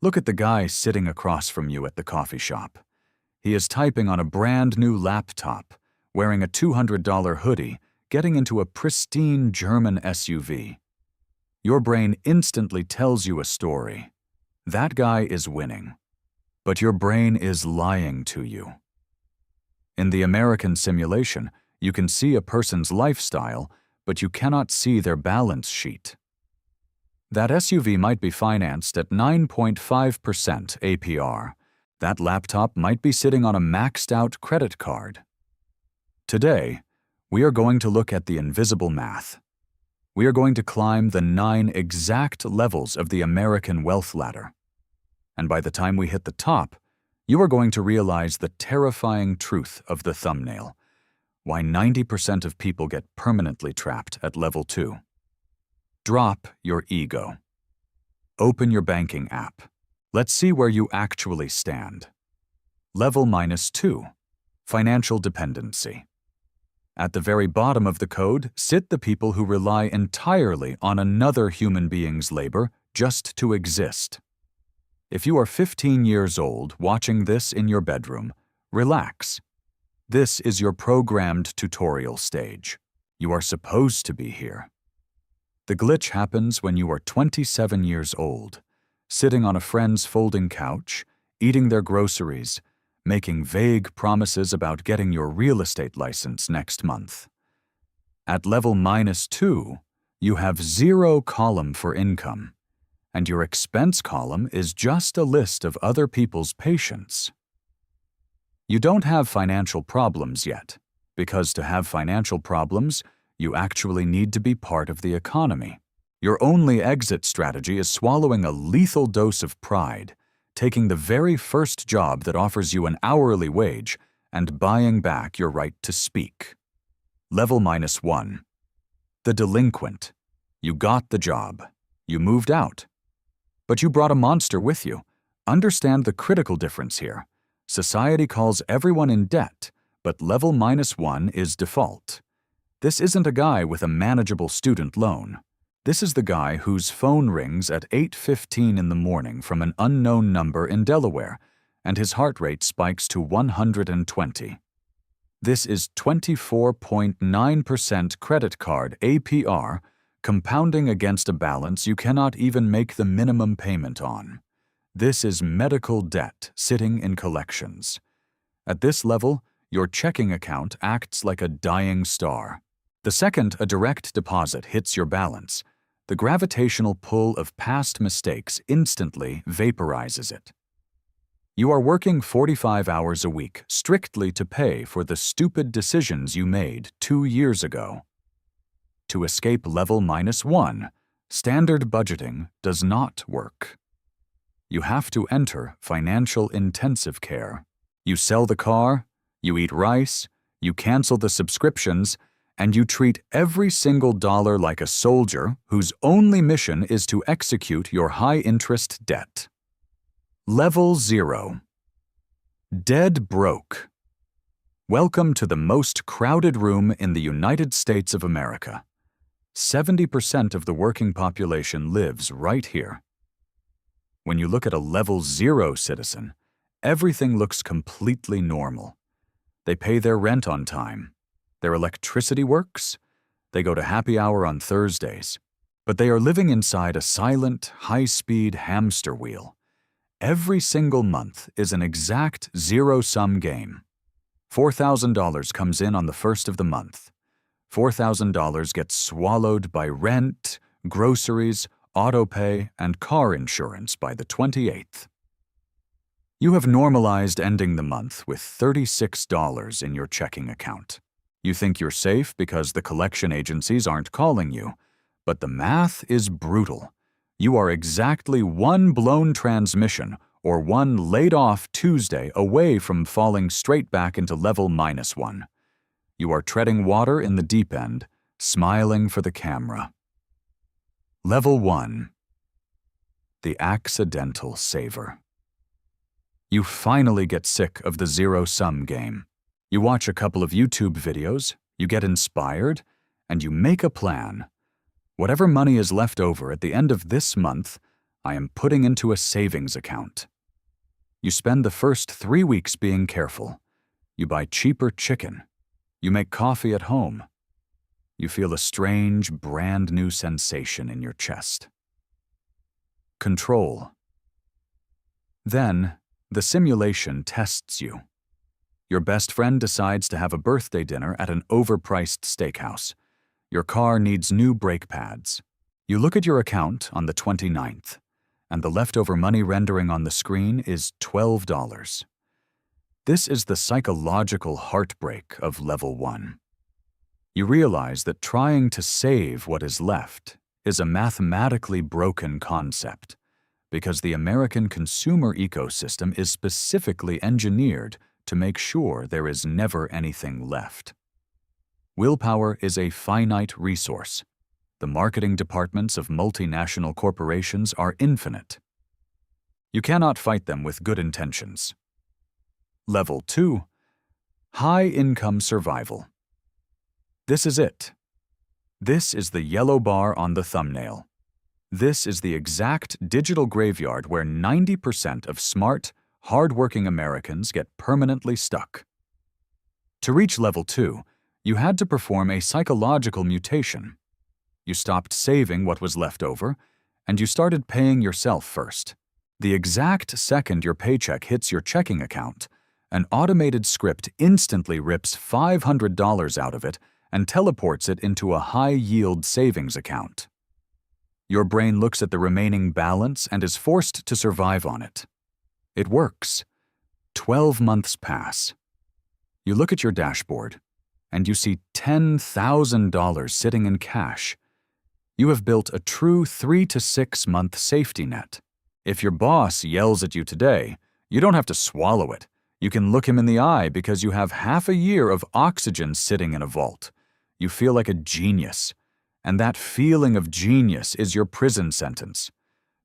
Look at the guy sitting across from you at the coffee shop. He is typing on a brand new laptop, wearing a $200 hoodie, getting into a pristine German SUV. Your brain instantly tells you a story. That guy is winning. But your brain is lying to you. In the American simulation, you can see a person's lifestyle, but you cannot see their balance sheet. That SUV might be financed at 9.5% APR. That laptop might be sitting on a maxed-out credit card. Today, we are going to look at the invisible math. We are going to climb the 9 exact levels of the American wealth ladder. And by the time we hit the top, you are going to realize the terrifying truth of the thumbnail: why 90% of people get permanently trapped at level 2. Drop your ego. Open your banking app. Let's see where you actually stand. Level -2. Financial dependency. At the very bottom of the code sit the people who rely entirely on another human being's labor just to exist. If you are 15 years old watching this in your bedroom, relax. This is your programmed tutorial stage. You are supposed to be here. The glitch happens when you are 27 years old, sitting on a friend's folding couch, eating their groceries, making vague promises about getting your real estate license next month. At level -2, you have 0 column for income, and your expense column is just a list of other people's patients. You don't have financial problems yet, because to have financial problems, you actually need to be part of the economy. Your only exit strategy is swallowing a lethal dose of pride, taking the very first job that offers you an hourly wage, and buying back your right to speak. Level -1. The delinquent. You got the job. You moved out. But you brought a monster with you. Understand the critical difference here. Society calls everyone in debt, but level -1 is default. This isn't a guy with a manageable student loan. This is the guy whose phone rings at 8:15 in the morning from an unknown number in Delaware, and his heart rate spikes to 120. This is 24.9% credit card APR, compounding against a balance you cannot even make the minimum payment on. This is medical debt sitting in collections. At this level, your checking account acts like a dying star. The second a direct deposit hits your balance, the gravitational pull of past mistakes instantly vaporizes it. You are working 45 hours a week strictly to pay for the stupid decisions you made 2 years ago. To escape level -1, standard budgeting does not work. You have to enter financial intensive care. You sell the car, you eat rice, you cancel the subscriptions, and you treat every single dollar like a soldier whose only mission is to execute your high-interest debt. Level 0. Dead broke. Welcome to the most crowded room in the United States of America. 70% of the working population lives right here. When you look at a level 0 citizen, everything looks completely normal. They pay their rent on time. Their electricity works. They go to happy hour on Thursdays. But they are living inside a silent, high-speed hamster wheel. Every single month is an exact zero-sum game. $4,000 comes in on the first of the month. $4,000 gets swallowed by rent, groceries, auto pay, and car insurance by the 28th. You have normalized ending the month with $36 in your checking account. You think you're safe because the collection agencies aren't calling you, but the math is brutal. You are exactly one blown transmission or one laid-off Tuesday away from falling straight back into level -1. You are treading water in the deep end, smiling for the camera. Level 1. The accidental saver. You finally get sick of the zero-sum game. You watch a couple of YouTube videos, you get inspired, and you make a plan. Whatever money is left over at the end of this month, I am putting into a savings account. You spend the first 3 weeks being careful. You buy cheaper chicken. You make coffee at home. You feel a strange, brand new sensation in your chest. Control. Then, the simulation tests you. Your best friend decides to have a birthday dinner at an overpriced steakhouse. Your car needs new brake pads. You look at your account on the 29th, and the leftover money rendering on the screen is $12. This is the psychological heartbreak of level 1. You realize that trying to save what is left is a mathematically broken concept, because the American consumer ecosystem is specifically engineered to make sure there is never anything left. Willpower is a finite resource. The marketing departments of multinational corporations are infinite. You cannot fight them with good intentions. Level 2. High-income survival. This is it. This is the yellow bar on the thumbnail. This is the exact digital graveyard where 90% of smart, hard-working Americans get permanently stuck. To reach level 2, you had to perform a psychological mutation. You stopped saving what was left over, and you started paying yourself first. The exact second your paycheck hits your checking account, an automated script instantly rips $500 out of it and teleports it into a high-yield savings account. Your brain looks at the remaining balance and is forced to survive on it. It works. 12 months pass. You look at your dashboard, and you see $10,000 sitting in cash. You have built a true 3 to 6 month safety net. If your boss yells at you today, you don't have to swallow it. You can look him in the eye because you have half a year of oxygen sitting in a vault. You feel like a genius, and that feeling of genius is your prison sentence.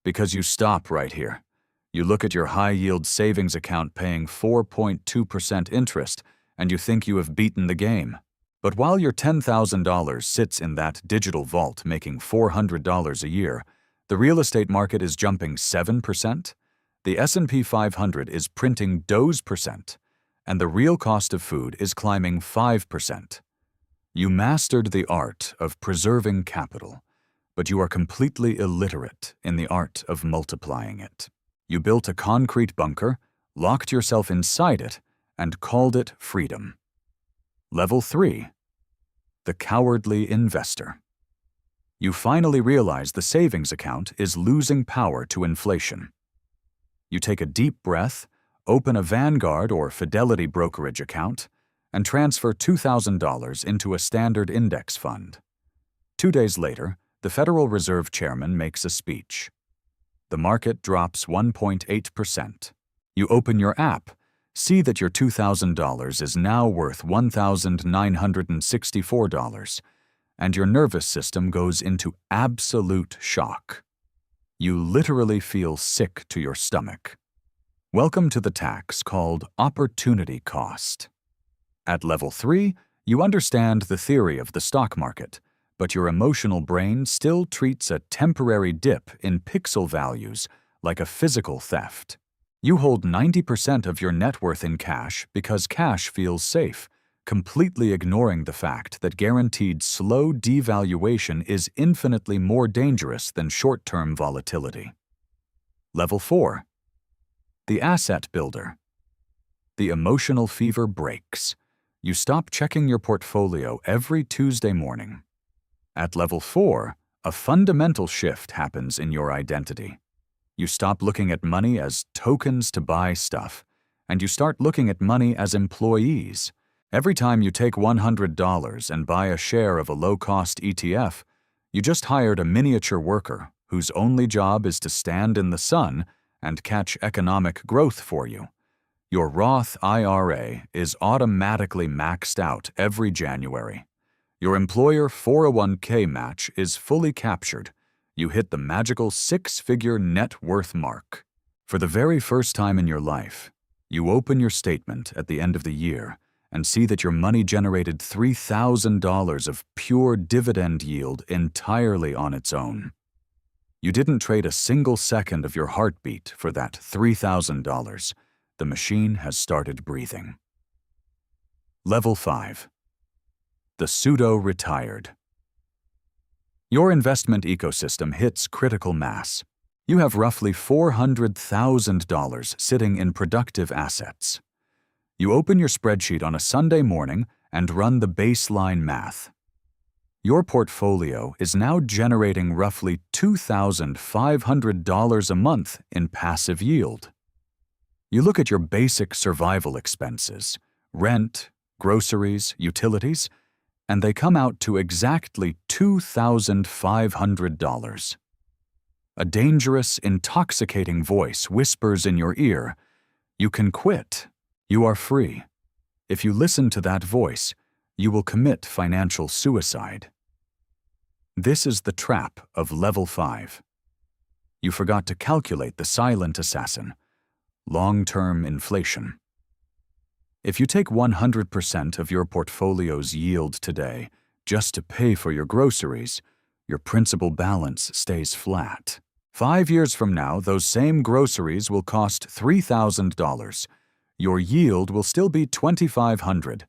Because you stop right here. You look at your high-yield savings account paying 4.2% interest, and you think you have beaten the game. But while your $10,000 sits in that digital vault making $400 a year, the real estate market is jumping 7%, the S&P 500 is printing %, and the real cost of food is climbing 5%. You mastered the art of preserving capital, but you are completely illiterate in the art of multiplying it. You built a concrete bunker, locked yourself inside it, and called it freedom. Level 3. The cowardly investor. You finally realize the savings account is losing power to inflation. You take a deep breath, open a Vanguard or Fidelity brokerage account, and transfer $2,000 into a standard index fund. 2 days later, the Federal Reserve Chairman makes a speech. The market drops 1.8%. You open your app, see that your $2,000 is now worth $1,964, and your nervous system goes into absolute shock. You literally feel sick to your stomach. Welcome to the tax called opportunity cost. At level 3, you understand the theory of the stock market, but your emotional brain still treats a temporary dip in pixel values like a physical theft. You hold 90% of your net worth in cash because cash feels safe, completely ignoring the fact that guaranteed slow devaluation is infinitely more dangerous than short-term volatility. Level 4. The asset builder. The emotional fever breaks. You stop checking your portfolio every Tuesday morning. At level 4, a fundamental shift happens in your identity. You stop looking at money as tokens to buy stuff, and you start looking at money as employees. Every time you take $100 and buy a share of a low-cost ETF, you just hired a miniature worker whose only job is to stand in the sun and catch economic growth for you. Your Roth IRA is automatically maxed out every January. Your employer 401k match is fully captured. You hit the magical 6-figure net worth mark. For the very first time in your life, you open your statement at the end of the year and see that your money generated $3,000 of pure dividend yield entirely on its own. You didn't trade a single second of your heartbeat for that $3,000. The machine has started breathing. Level 5. The pseudo-retired. Your investment ecosystem hits critical mass. You have roughly $400,000 sitting in productive assets. You open your spreadsheet on a Sunday morning and run the baseline math. Your portfolio is now generating roughly $2,500 a month in passive yield. You look at your basic survival expenses, rent, groceries, utilities, and they come out to exactly $2,500. A dangerous, intoxicating voice whispers in your ear, "You can quit. You are free." If you listen to that voice, you will commit financial suicide. This is the trap of Level 5. You forgot to calculate the silent assassin, long-term inflation. If you take 100% of your portfolio's yield today just to pay for your groceries, your principal balance stays flat. 5 years from now, those same groceries will cost $3,000. Your yield will still be $2,500,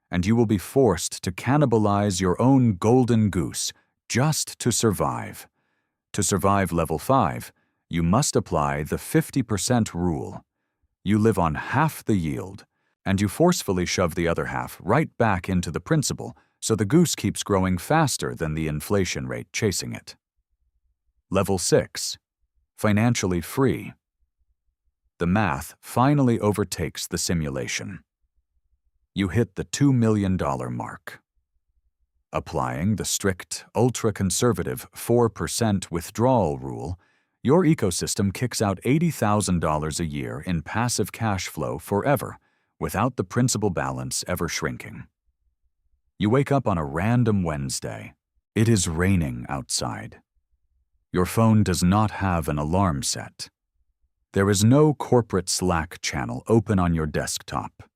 and you will be forced to cannibalize your own golden goose just to survive. To survive Level 5, you must apply the 50% rule. You live on half the yield, and you forcefully shove the other half right back into the principal, so the goose keeps growing faster than the inflation rate chasing it. Level 6. Financially free. The math finally overtakes the simulation. You hit the $2 million mark. Applying the strict, ultra-conservative 4% withdrawal rule, your ecosystem kicks out $80,000 a year in passive cash flow forever, without the principal balance ever shrinking. You wake up on a random Wednesday. It is raining outside. Your phone does not have an alarm set. There is no corporate Slack channel open on your desktop.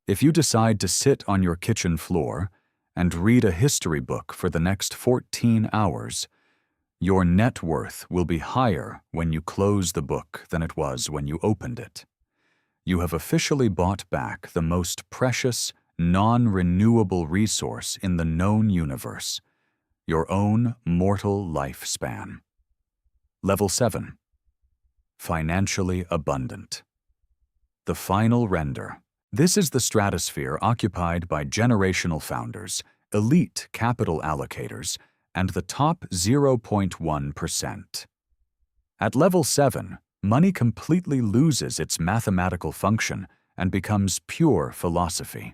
If you decide to sit on your kitchen floor and read a history book for the next 14 hours, your net worth will be higher when you close the book than it was when you opened it. You have officially bought back the most precious, non-renewable resource in the known universe, your own mortal lifespan. Level 7. Financially abundant. The final render. This is the stratosphere occupied by generational founders, elite capital allocators, and the top 0.1%. At Level 7, money completely loses its mathematical function and becomes pure philosophy.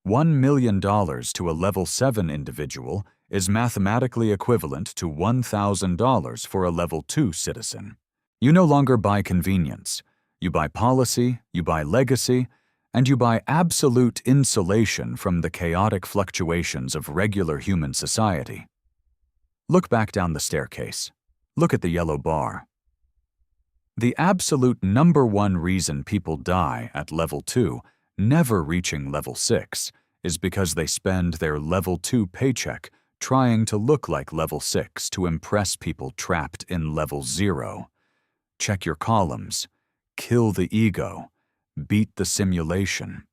$1 million to a Level 7 individual is mathematically equivalent to $1,000 for a Level 2 citizen. You no longer buy convenience. You buy policy, you buy legacy, and you buy absolute insulation from the chaotic fluctuations of regular human society. Look back down the staircase. Look at the yellow bar. The absolute #1 reason people die at Level 2, never reaching Level 6, is because they spend their Level 2 paycheck trying to look like Level 6 to impress people trapped in Level 0. Check your columns. Kill the ego. Beat the simulation.